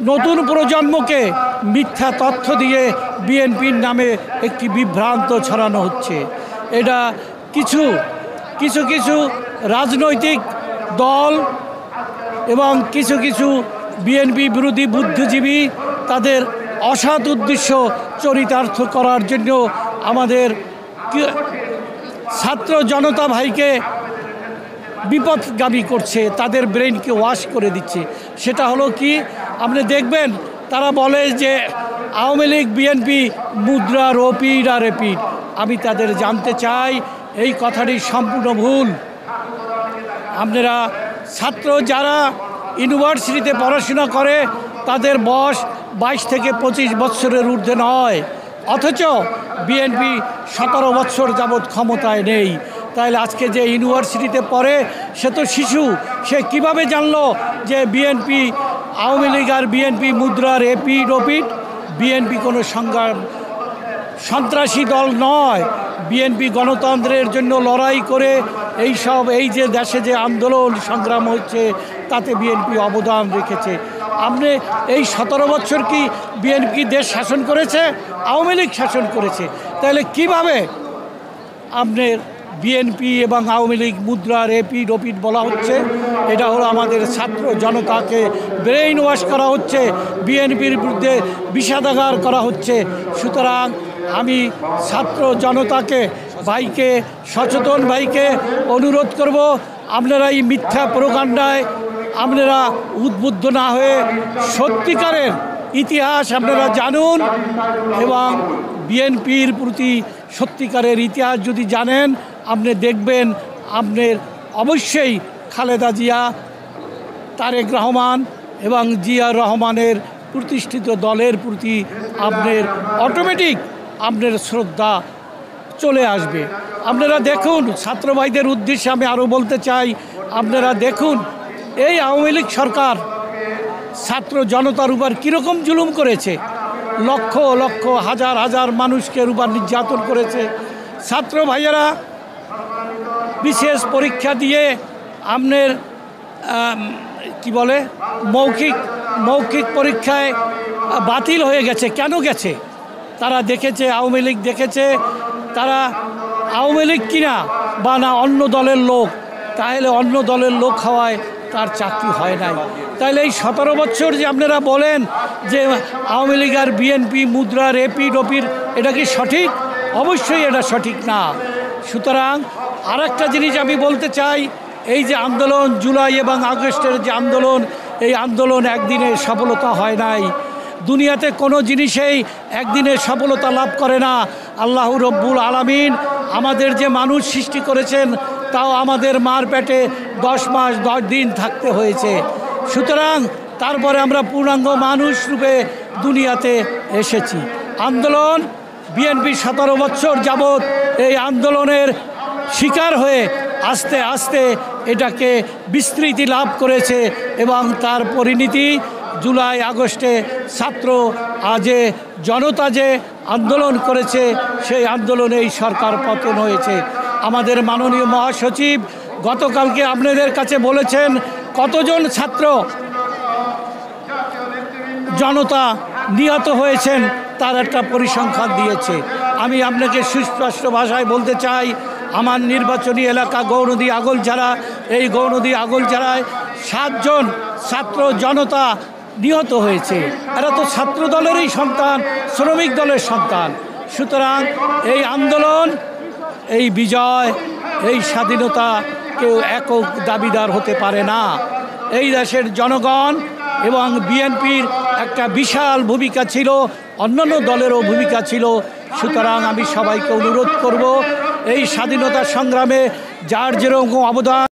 নতুন প্রজন্মকে মিথ্যা তথ্য দিয়ে বিএনপির নামে একটি বিভ্রান্ত ছড়ানো হচ্ছে। এটা কিছু কিছু কিছু রাজনৈতিক দল এবং কিছু কিছু বিএনপি বিরোধী বুদ্ধিজীবী তাদের অসৎ উদ্দেশ্য চরিতার্থ করার জন্য আমাদের ছাত্র জনতা ভাইকে বিপথগামী করছে, তাদের ব্রেনকে ওয়াশ করে দিচ্ছে। সেটা হলো কি, আপনি দেখবেন তারা বলে যে আওয়ামী লীগ বিএনপি মুদ্রা রপিড আর রেপিড। আমি তাদের জানতে চাই এই কথাটি সম্পূর্ণ ভুল। আপনারা ছাত্র যারা ইউনিভার্সিটিতে পড়াশোনা করে তাদের বয়স 22 থেকে 25 বছরের ঊর্ধ্বে নয়, অথচ বিএনপি 17 বছর যাবৎ ক্ষমতায় নেই। তাহলে আজকে যে ইউনিভার্সিটিতে পড়ে সে তো শিশু, সে কিভাবে জানলো যে বিএনপি আওয়ামী লীগ আর বিএনপি মুদ্রার এপিড ওপিড? বিএনপি কোনো সন্ত্রাসী দল নয়। বিএনপি গণতন্ত্রের জন্য লড়াই করে এই যে দেশে যে আন্দোলন সংগ্রাম হচ্ছে তাতে বিএনপি অবদান রেখেছে। আপনি এই 17 বছর কি বিএনপি দেশ শাসন করেছে? আওয়ামী লীগ শাসন করেছে। তাহলে কিভাবে আপনার বিএনপি এবং আওয়ামী লীগ মুদ্রার এপিড ওপিড বলা হচ্ছে? এটা হলো আমাদের ছাত্র জনতাকে ব্রেইন ওয়াশ করা হচ্ছে, বিএনপির বিরুদ্ধে বিষাদাগার করা হচ্ছে। সুতরাং আমি ছাত্র জনতাকে ভাইকে, সচেতন ভাইকে অনুরোধ করব, আপনারা এই মিথ্যা প্রোপাগান্ডায় আপনারা উদ্বুদ্ধ না হয়ে সত্যিকারের ইতিহাস আপনারা জানুন এবং বিএনপির প্রতি সত্যিকারের ইতিহাস যদি জানেন আপনি দেখবেন আপনার অবশ্যই খালেদা জিয়া, তারেক রহমান এবং জিয়া রহমানের প্রতিষ্ঠিত দলের প্রতি আপনার অটোমেটিক আপনার শ্রদ্ধা চলে আসবে। আপনারা দেখুন, ছাত্র ভাইদের উদ্দেশ্যে আমি আরও বলতে চাই, আপনারা দেখুন এই আওয়ামী লীগ সরকার ছাত্র জনতার উপর কীরকম জুলুম করেছে, লক্ষ লক্ষ হাজার হাজার মানুষকে উপর নির্যাতন করেছে। ছাত্র ভাইয়েরা বিশেষ পরীক্ষা দিয়ে আপনার কি বলে মৌখিক পরীক্ষায় বাতিল হয়ে গেছে। কেন গেছে? তারা দেখেছে, আওয়ামী লীগ দেখেছে তারা আওয়ামী লীগ কিনা বা না অন্য দলের লোক, তাহলে অন্য দলের লোক হওয়ায় তার চাকরি হয় নাই। তাহলে এই 17 বছর যে আপনারা বলেন যে আওয়ামী লীগ আর বিএনপি মুদ্রার এপিড ওপিড, এটা কি সঠিক? অবশ্যই এটা সঠিক না। সুতরাং আর একটা জিনিস আমি বলতে চাই, এই যে আন্দোলন জুলাই এবং আগস্টের যে আন্দোলন, এই আন্দোলন একদিনে সফলতা হয় নাই। দুনিয়াতে কোনো জিনিসেই একদিনে সফলতা লাভ করে না। আল্লাহ রব্বুল আলামিন আমাদের যে মানুষ সৃষ্টি করেছেন তাও আমাদের মার পেটে 10 মাস 10 দিন থাকতে হয়েছে। সুতরাং তারপরে আমরা পূর্ণাঙ্গ মানুষ রূপে দুনিয়াতে এসেছি। আন্দোলন বিএনপি 17 বছর যাবৎ এই আন্দোলনের শিকার হয়ে আস্তে আস্তে এটাকে বিস্তৃতি লাভ করেছে এবং তার পরিণতি জুলাই আগস্টে ছাত্র জনতা যে আন্দোলন করেছে সেই আন্দোলনে এই সরকার পতন হয়েছে। আমাদের মাননীয় মহাসচিব গতকালকে আপনাদের কাছে বলেছেন কতজন ছাত্র জনতা নিহত হয়েছেন তার একটা পরিসংখ্যান দিয়েছে। আমি আপনাকে সুস্পষ্ট ভাষায় বলতে চাই, আমার নির্বাচনী এলাকা গৌরনদী আগলঝাড়া, এই গৌরনদী আগলঝাড়ায় 7 জন ছাত্র জনতা নিহত হয়েছে। এরা তো ছাত্র দলেরই সন্তান, শ্রমিক দলের সন্তান। সুতরাং এই আন্দোলন, এই বিজয়, এই স্বাধীনতা কেউ একক দাবিদার হতে পারে না। এই দেশের জনগণ এবং বিএনপির একটা বিশাল ভূমিকা ছিল, অন্যান্য দলেরও ভূমিকা ছিল। সুতরাং আমি সবাইকে অনুরোধ করব, এই স্বাধীনতা সংগ্রামে যার যেরকম অবদান